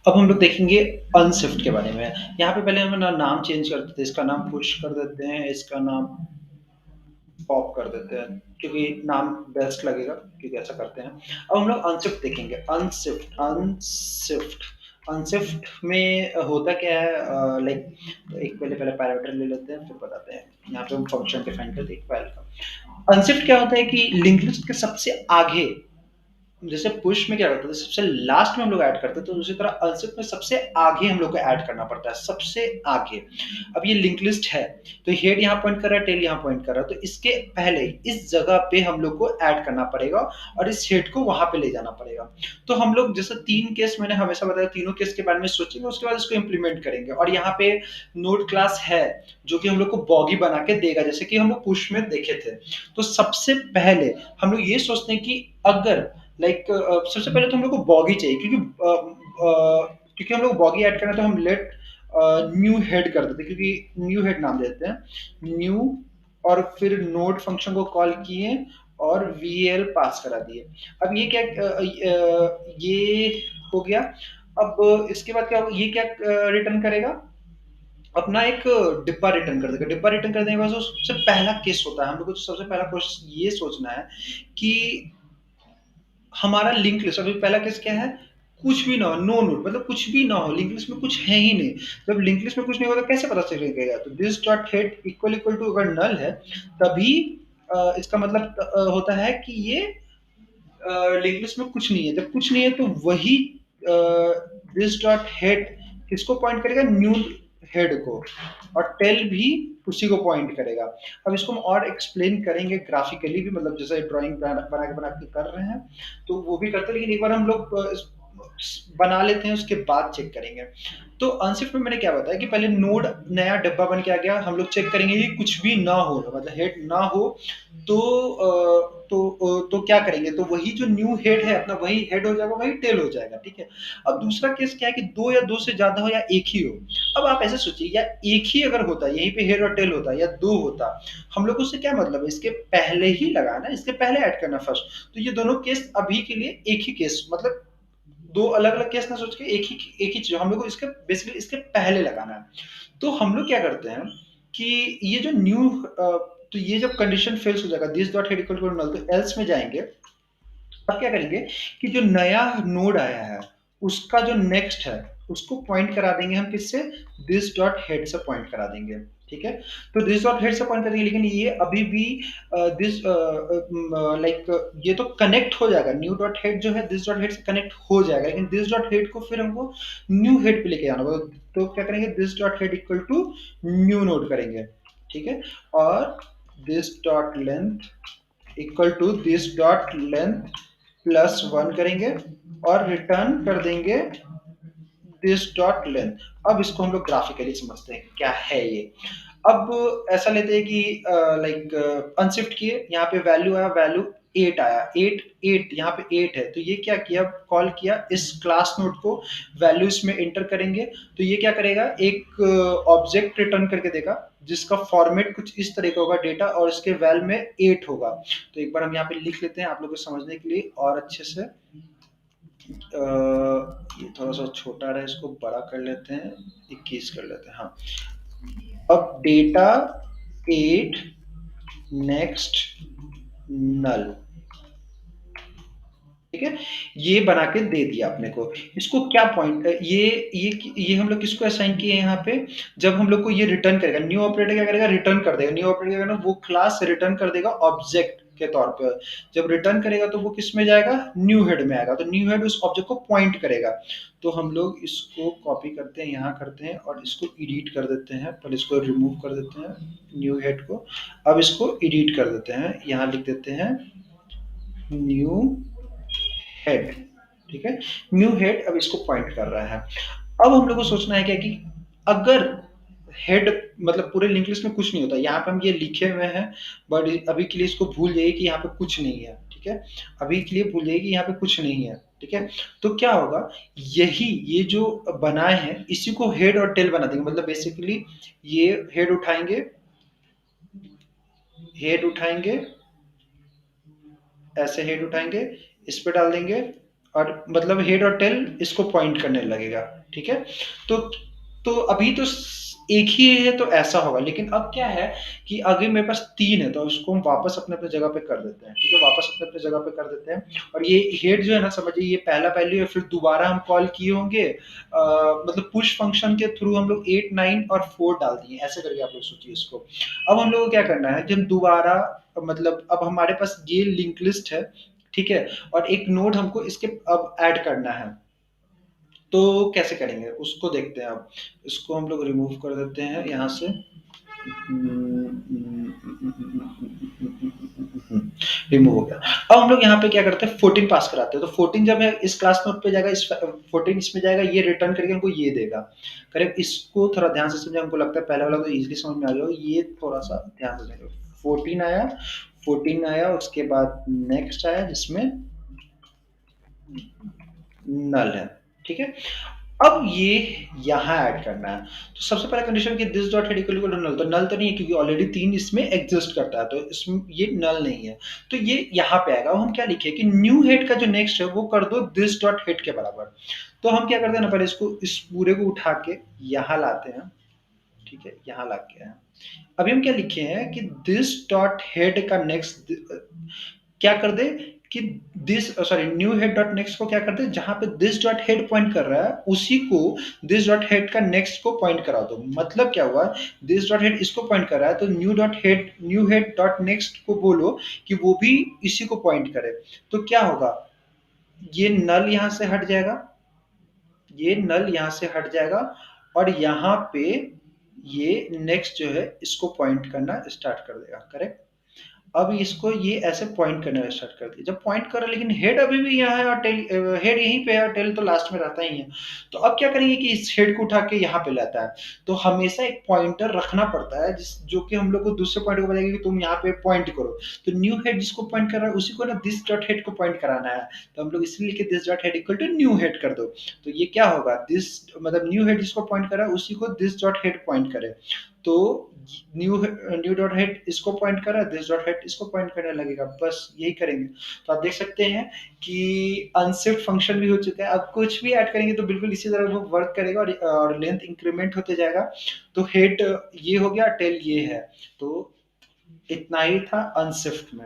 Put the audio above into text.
अब हम लोग देखेंगे अनशिफ्ट के बारे में। यहाँ पे पहले हम ना नाम चेंज कर देते हैं, इसका नाम पुश कर देते हैं, इसका नाम पॉप कर देते हैं, क्योंकि नाम बेस्ट लगेगा, क्योंकि ऐसा करते हैं। अब हम लोग अनशिफ्ट देखेंगे। अनशिफ्ट अनशिफ्ट में होता क्या है, लाइक एक पहले पहले पैरामीटर ले लेते हैं, फिर बताते हैं। यहाँ पे हम फंक्शन डिफाइन करते हैं फाइल का। अनशिफ्ट क्या होता है कि लिंक लिस्ट के सबसे आगे, जैसे पुश में क्या करते थे सबसे लास्ट में हम लोग ऐड करते थे, तो उसी तरह अनशिफ्ट में सबसे आगे हम लोग को ऐड करना पड़ता है, सबसे आगे। अब ये लिंक लिस्ट है, तो हेड यहाँ पॉइंट कर रहा है, टेल यहाँ पॉइंट कर रहा है, तो इसके पहले इस जगह पे हम लोग को ऐड करना पड़ेगा और इस हेड को वहां पे ले जाना पड़ेगा। तो हम लोग जैसे 3 केस मैंने हमेशा बताया, तीनों केस के बारे में सोचेंगे, उसके बाद इसको इंप्लीमेंट करेंगे। और यहाँ पे नोड क्लास है जो कि हम लोग को बॉगी बना के देगा, जैसे कि हम लोग पुश में देखे थे। तो सबसे पहले हम लोग ये सोचते हैं कि अगर लाइक सबसे पहले तो हम लोग को बॉगी चाहिए, क्योंकि हम लोग बॉगी ऐड करना, तो हम लेट न्यू हेड कर देते, क्योंकि न्यू हेड नाम देते हैं न्यू, और फिर नोड फंक्शन को कॉल किए और वीएल पास करा दिए। अब ये क्या ये हो गया। अब इसके बाद क्या होगा, ये क्या रिटर्न करेगा, अपना एक डिब्बा रिटर्न कर देगा। डिब्बा रिटर्न करने के बाद जो सबसे पहला केस होता है, हम लोग को सबसे पहला क्वेश्चन ये सोचना है कि हमारा लिंक लिस्ट, अभी पहला केस क्या है, कुछ भी ना हो, नो नोड, मतलब कुछ भी ना हो, लिंक लिस्ट में कुछ है ही नहीं। जब लिंक लिस्ट में कुछ नहीं होगा तो कैसे पता चलेगा, तो this dot head equal equal to अगर नल है, तभी इसका मतलब होता है कि ये लिंक लिस्ट में कुछ नहीं है। जब कुछ नहीं है तो वही दिस डॉट हेड किसको पॉइंट करेगा, न्यू हेड को, और टेल भी उसी को पॉइंट करेगा। अब इसको हम और एक्सप्लेन करेंगे ग्राफिकली भी, मतलब जैसे ड्राइंग बना के कर रहे हैं, तो वो भी करते हैं, लेकिन एक बार हम लोग बना लेते हैं, उसके बाद चेक करेंगे। तो अनशिफ्ट में मैंने क्या बताया कि पहले नोड नया डब्बा बन के आ गया, हम लोग चेक करेंगे कि कुछ भी ना हो, मतलब हेड ना हो, तो तो क्या करेंगे, तो वही जो न्यू हेड है अपना वही हेड हो जाएगा, वही टेल हो जाएगा, ठीक है। अब दूसरा केस क्या है कि दो या दो से ज्यादा हो या एक ही हो। अब आप ऐसे सोचिए, या एक ही अगर होता, यहीं पे हेड और टेल होता, या दो होता, हम लोग उससे क्या मतलब है, इसके पहले ही लगाना, इसके पहले ऐड करना फर्स्ट। तो ये दोनों केस अभी के लिए एक ही केस, मतलब दो अलग अलग केस ना सोच के एक ही चीज हम लोग को इसके बेसिकली इसके पहले लगाना है। तो हम लोग क्या करते हैं कि ये जो न्यू, तो ये जब कंडीशन फेल्स हो जाएगा, this dot head equal to null, तो एल्स में जाएंगे। अब क्या करेंगे कि जो नया नोड आया है उसका जो नेक्स्ट है उसको पॉइंट करा देंगे हम किससे, दिस डॉट हेड से पॉइंट करा देंगे, ठीक है। तो दिस डॉट हेड से पॉइंट करेंगे, लेकिन ये अभी भी दिस लाइक ये तो कनेक्ट हो जाएगा, न्यू डॉट हेड जो है दिस डॉट हेड से कनेक्ट हो जाएगा, लेकिन दिस डॉट हेड को फिर हमको न्यू हेड पे लेके जाना होगा। तो क्या करेंगे, this dot head equal to new node करेंगे, ठीक है। और this dot length equal to this dot length plus one करेंगे, और रिटर्न कर देंगे दिस डॉट लेंथ। अब इसको हम लोग ग्राफिकली समझते हैं क्या है ये। अब ऐसा लेते हैं कि लाइक अनशिफ्ट किए, यहाँ पे वैल्यू आया, वैल्यू 8 आया, 8 8 यहाँ पे 8 है, तो ये क्या किया, कॉल किया इस क्लास नोड को, वैल्यू इसमें एंटर करेंगे, तो ये क्या करेगा, एक ऑब्जेक्ट रिटर्न करके देगा जिसका फॉर्मेट कुछ इस तरह का होगा डेटा, और इसके वैल में 8 होगा। तो एक बार हम यहाँ पे लिख लेते हैं आप लोग को समझने के लिए और अच्छे से। ये थोड़ा सा छोटा रहा, इसको बड़ा कर लेते हैं, 21 कर लेते हैं, हाँ। अब डेटा 8 नेक्स्ट नल, ठीक है, ये बना के दे दिया अपने को। इसको क्या पॉइंट, ये हम लोग किसको असाइन किए यहाँ पे, जब हम लोग को ये रिटर्न करेगा, न्यू ऑपरेटर क्या करेगा, रिटर्न कर देगा, न्यू ऑपरेटर क्या करेगा, वो क्लास रिटर्न कर देगा ऑब्जेक्ट के तौर पे। जब रिटर्न करेगा तो वो किस में जाएगा, न्यू हेड में आएगा, तो न्यू हेड उस ऑब्जेक्ट को पॉइंट करेगा। तो हम लोग इसको कॉपी करते हैं, यहाँ करते हैं, और इसको एडिट कर देते हैं, पहले इसको रिमूव कर देते हैं न्यू हेड को। अब इसको एडिट कर देते हैं, यहाँ लिख देते हैं न्यू हेड, ठीक है। न्यू हेड अब इसको पॉइंट कर रहा है। अब हम लोग को सोचना है क्या कि अगर हेड मतलब पूरे लिंक लिस्ट में कुछ नहीं होता, यहाँ पे हम ये लिखे हुए हैं, बट अभी के लिए इसको भूल जाइए कि यहाँ पे कुछ नहीं है, ठीक है। अभी के लिए भूल जाइए कि यहाँ पे कुछ नहीं है, ठीक है। तो क्या होगा, यही ये जो बनाए हैं इसी को हेड और टेल बना देंगे, मतलब बेसिकली ये हेड उठाएंगे, ऐसे हेड उठाएंगे, इस पे डाल देंगे, और मतलब हेड और टेल इसको पॉइंट करने लगेगा, ठीक है? तो अभी तो एक ही है तो ऐसा होगा, लेकिन अब क्या है कि अगर मेरे पास 3 है तो इसको हम वापस अपने-अपने जगह पे कर देते हैं, ठीक है? वापस अपने-अपने जगह पे कर देते हैं और ये हेड जो है ना समझिए ये पहला वैल्यू है, फिर दोबारा हम कॉल किए होंगे मतलब पुश फंक्शन के थ्रू हम लोग 8, 9 और 4 डाल दिए, ऐसे करके आप लोग सोचिए इसको। अब हम लोग को क्या करना है कि हम दोबारा मतलब अब हमारे पास ये लिंक लिस्ट है, ठीक है? और एक नोड हमको इसके अब ऐड करना है। तो कैसे करेंगे उसको देखते हैं अब। इसको हम लोग रिमूव कर देते हैं यहाँ से। रिमूव हो गया। अब हम लोग यहाँ पे क्या करते हैं 14 पास कराते हैं। तो 14 जब है इस क्लास नोट पे जाएगा, इस 14 इसमें जाएगा, ये रिटर्न करके हमको ये देगा। करेक्ट, इसको थोड़ा ध्यान से समझे, हमको लगता है पहले वाला तो इजीली समझ में आ गया हो, ये थोड़ा सा ध्यान से समझो। 14 आया, उसके बाद नेक्स्ट आया जिसमें नल है, ठीक है? अब ये यहाँ ऐड करना है। तो सबसे पहला कंडीशन कि this dot head equal to null, तो नल तो नहीं है क्योंकि ऑलरेडी 3 इसमें एग्जिस्ट करता है, तो इसमें ये नल नहीं है। तो ये यहाँ पे आएगा। अब हम क्या लिखे कि न्यू हेड का जो नेक्स्ट है वो कर दो दिस डॉट हेड के बराबर। तो हम क्या करते हैं ना, पहले इसको इस पूरे को उठा के यहाँ लाते हैं, ठीक है? यहाँ ला के आए। अभी हम क्या लिखे हैं कि दिस डॉट हेड का नेक्स्ट क्या कर दे कि this sorry new head dot next को क्या कर दे, जहां पे दिस डॉट हेड पॉइंट कर रहा है उसी को दिस डॉट हेड का नेक्स्ट को पॉइंट करा दो। मतलब क्या हुआ, दिस डॉट हेड इसको पॉइंट कर रहा है तो न्यू हेड डॉट नेक्स्ट को बोलो कि वो भी इसी को पॉइंट करे। तो क्या होगा, ये नल यहां से हट जाएगा, ये नल यहां से हट जाएगा और यहाँ पे ये नेक्स्ट जो है इसको पॉइंट करना स्टार्ट कर देगा। करेक्ट, अब इसको ये ऐसे पॉइंट करना स्टार्ट कर दिया। जब पॉइंट कर रहा है लेकिन हेड अभी भी यहाँ है और टेल हेड यहीं पे है और टेल तो लास्ट में रहता ही है। तो अब क्या करेंगे कि इस हेड को उठा के यहाँ पे लाता है। तो हमेशा एक पॉइंटर रखना पड़ता है जिस जो कि हम लोग को दूसरे पॉइंट को बताएगा कि तुम यहाँ पे पॉइंट करो। तो न्यू हेड जिसको पॉइंट कर रहा है उसी को ना दिस डॉट हेड को पॉइंट कराना है। तो हम लोग इसलिए लिखे this dot head equal to new head कर दो। तो ये क्या होगा, दिस मतलब न्यू हेड जिसको पॉइंट कर रहा है उसी को दिस डॉट हेड पॉइंट करे। तो न्यू डॉट हेड इसको पॉइंट कर रहा है, दिस डॉट हेड इसको पॉइंट करने लगेगा, बस यही करेंगे। तो आप देख सकते हैं कि अनशिफ्ट फंक्शन भी हो चुका है। अब कुछ भी ऐड करेंगे तो बिल्कुल इसी तरह वो वर्क करेगा और लेंथ इंक्रीमेंट होते जाएगा। तो हेड ये हो गया, टेल ये है। तो इतना ही था अनशिफ्ट में।